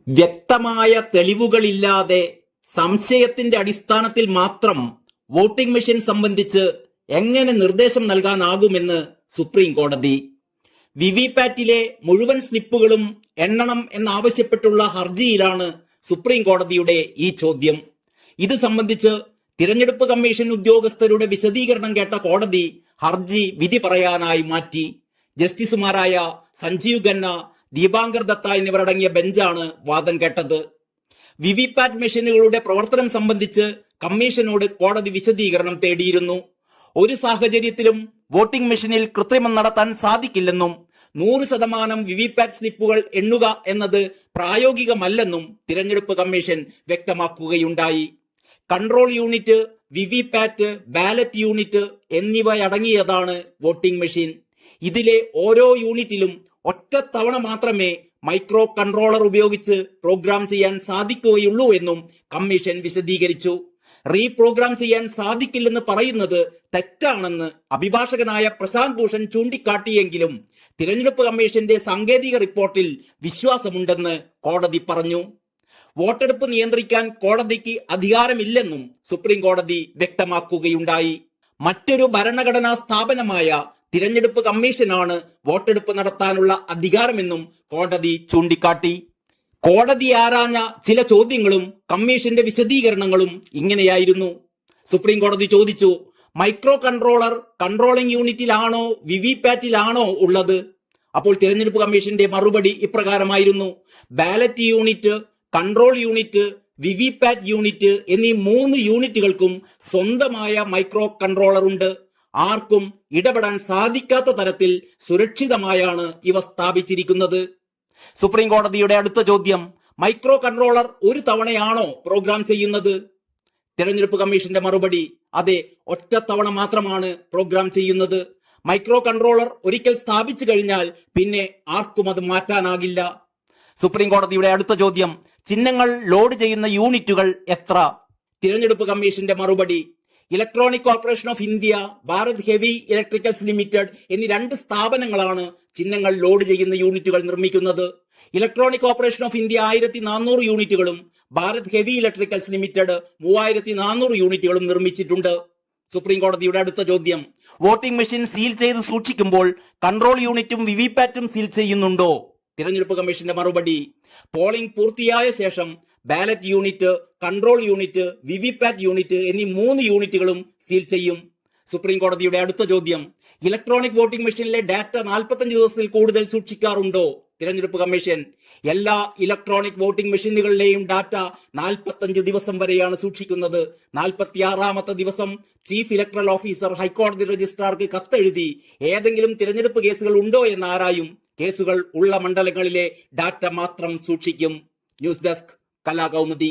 വ്യക്തമായ തെളിവുകളില്ലാതെ സംശയത്തിന്റെ അടിസ്ഥാനത്തിൽ മാത്രം വോട്ടിംഗ് മെഷീൻ സംബന്ധിച്ച് എങ്ങനെ നിർദ്ദേശം നൽകാനാകുമെന്ന് സുപ്രീം കോടതി. വിവിപാറ്റിലെ മുഴുവൻ സ്ലിപ്പുകളും എണ്ണണം എന്നാവശ്യപ്പെട്ടുള്ള ഹർജിയിലാണ് സുപ്രീം കോടതിയുടെ ഈ ചോദ്യം. ഇത് സംബന്ധിച്ച് തിരഞ്ഞെടുപ്പ് കമ്മീഷൻ ഉദ്യോഗസ്ഥരുടെ വിശദീകരണം കേട്ട കോടതി ഹർജി വിധി പറയാനായി മാറ്റി. ജസ്റ്റിസുമാരായ സഞ്ജീവ് ഖന്ന, ദീപാങ്കർ ദത്ത എന്നിവരടങ്ങിയ ബെഞ്ചാണ് വാദം കേട്ടത്. വിവിപാറ്റ് മെഷീനുകളുടെ പ്രവർത്തനം സംബന്ധിച്ച് കമ്മീഷനോട് കോടതി വിശദീകരണം തേടിയിരുന്നു. ഒരു സാഹചര്യത്തിലും വോട്ടിംഗ് മെഷീനിൽ കൃത്രിമം നടത്താൻ സാധിക്കില്ലെന്നും 100% വിവിപാറ്റ് സ്ലിപ്പുകൾ എണ്ണുക എന്നത് പ്രായോഗികമല്ലെന്നും തിരഞ്ഞെടുപ്പ് കമ്മീഷൻ വ്യക്തമാക്കുകയുണ്ടായി. Control unit, VVPAT, ballot unit എന്നിവയടങ്ങിയതാണ് വോട്ടിംഗ് മെഷീൻ. ഇതിലെ ഓരോ യൂണിറ്റിലും ഒറ്റത്തവണ മാത്രമേ മൈക്രോ കൺട്രോളർ ഉപയോഗിച്ച് പ്രോഗ്രാം ചെയ്യാൻ സാധിക്കുകയുള്ളൂ എന്നും കമ്മീഷൻ വിശദീകരിച്ചു. റീപ്രോഗ്രാം ചെയ്യാൻ സാധിക്കില്ലെന്ന് പറയുന്നത് തെറ്റാണെന്ന് അഭിഭാഷകനായ പ്രശാന്ത് ഭൂഷൺ ചൂണ്ടിക്കാട്ടിയെങ്കിലും തിരഞ്ഞെടുപ്പ് കമ്മീഷന്റെ സാങ്കേതിക റിപ്പോർട്ടിൽ വിശ്വാസമുണ്ടെന്ന് കോടതി പറഞ്ഞു. വോട്ടെടുപ്പ് നിയന്ത്രിക്കാൻ കോടതിക്ക് അധികാരമില്ലെന്നും സുപ്രീം കോടതി വ്യക്തമാക്കുകയുണ്ടായി. മറ്റൊരു ഭരണഘടനാ സ്ഥാപനമായ തിരഞ്ഞെടുപ്പ് കമ്മീഷനാണ് വോട്ടെടുപ്പ് നടത്താനുള്ള അധികാരമെന്നും കോടതി ചൂണ്ടിക്കാട്ടി. കോടതി ആരാഞ്ഞ ചില ചോദ്യങ്ങളും കമ്മീഷന്റെ വിശദീകരണങ്ങളും ഇങ്ങനെയായിരുന്നു. സുപ്രീം കോടതി ചോദിച്ചു, മൈക്രോ കൺട്രോളർ കൺട്രോളിംഗ് യൂണിറ്റിലാണോ വിവിപാറ്റിലാണോ ഉള്ളത്? അപ്പോൾ തിരഞ്ഞെടുപ്പ് കമ്മീഷന്റെ മറുപടി ഇപ്രകാരമായിരുന്നു: ballot unit, control unit, VVPAT unit എന്നീ 3 യൂണിറ്റുകൾക്കും സ്വന്തമായ മൈക്രോ കൺട്രോളർ ഉണ്ട്. ആർക്കും ഇടപെടാൻ സാധിക്കാത്ത തരത്തിൽ സുരക്ഷിതമായാണ് ഇവ സ്ഥാപിച്ചിരിക്കുന്നത്. സുപ്രീം കോടതിയുടെ അടുത്ത ചോദ്യം, മൈക്രോ കൺട്രോളർ ഒരു തവണയാണോ പ്രോഗ്രാം ചെയ്യുന്നത്? തിരഞ്ഞെടുപ്പ് കമ്മീഷന്റെ മറുപടി, അതെ, ഒറ്റത്തവണ മാത്രമാണ് പ്രോഗ്രാം ചെയ്യുന്നത്. മൈക്രോ കൺട്രോളർ ഒരിക്കൽ സ്ഥാപിച്ചു കഴിഞ്ഞാൽ പിന്നെ ആർക്കും അത് മാറ്റാനാകില്ല. സുപ്രീം കോടതിയുടെ അടുത്ത ചോദ്യം, ചിഹ്നങ്ങൾ ലോഡ് ചെയ്യുന്ന യൂണിറ്റുകൾ എത്ര? തിരഞ്ഞെടുപ്പ് കമ്മീഷന്റെ മറുപടി, electronic corporation of India, Bharat heavy electricals limited എന്നീ 2 സ്ഥാപനങ്ങളാണ് ചിഹ്നങ്ങൾ ലോഡ് ചെയ്യുന്ന യൂണിറ്റുകൾ നിർമ്മിക്കുന്നത്. ഇലക്ട്രോണിക് കോർപ്പറേഷൻ ഓഫ് ഇന്ത്യ 1400 യൂണിറ്റുകളും ഭാരത് ഹെവി ഇലക്ട്രിക്കൽസ് ലിമിറ്റഡ് 3400 യൂണിറ്റുകളും നിർമ്മിച്ചിട്ടുണ്ട്. സുപ്രീം കോടതിയുടെ അടുത്ത ചോദ്യം, വോട്ടിംഗ് മെഷീൻ സീൽ ചെയ്ത് സൂക്ഷിക്കുമ്പോൾ കൺട്രോൾ യൂണിറ്റും വിവിപാറ്റും സീൽ ചെയ്യുന്നുണ്ടോ? തിരഞ്ഞെടുപ്പ് കമ്മീഷന്റെ മറുപടി, പോളിംഗ് പൂർത്തിയായ ശേഷം ballot unit, control unit, VVPAT unit എന്നീ 3 യൂണിറ്റുകളും സീൽ ചെയ്യും. സുപ്രീം കോടതിയുടെ അടുത്ത ചോദ്യം, ഇലക്ട്രോണിക് വോട്ടിംഗ് മെഷീനിലെ ഡാറ്റ 45 ദിവസത്തിൽ കൂടുതൽ സൂക്ഷിക്കാറുണ്ടോ? തിരഞ്ഞെടുപ്പ് കമ്മീഷൻ, എല്ലാ ഇലക്ട്രോണിക് വോട്ടിംഗ് മെഷീനുകളിലെയും ഡാറ്റ 45 ദിവസം വരെയാണ് സൂക്ഷിക്കുന്നത്. 46ാമത്തെ ദിവസം ചീഫ് ഇലക്ടറൽ ഓഫീസർ ഹൈക്കോടതി രജിസ്ട്രാർക്ക് കത്തെഴുതി ഏതെങ്കിലും തിരഞ്ഞെടുപ്പ് കേസുകൾ ഉണ്ടോ എന്ന് ആരായും. കേസുകൾ ഉള്ള മണ്ഡലങ്ങളിലെ ഡാറ്റ മാത്രം സൂക്ഷിക്കും. News desk, Kalakaumudi.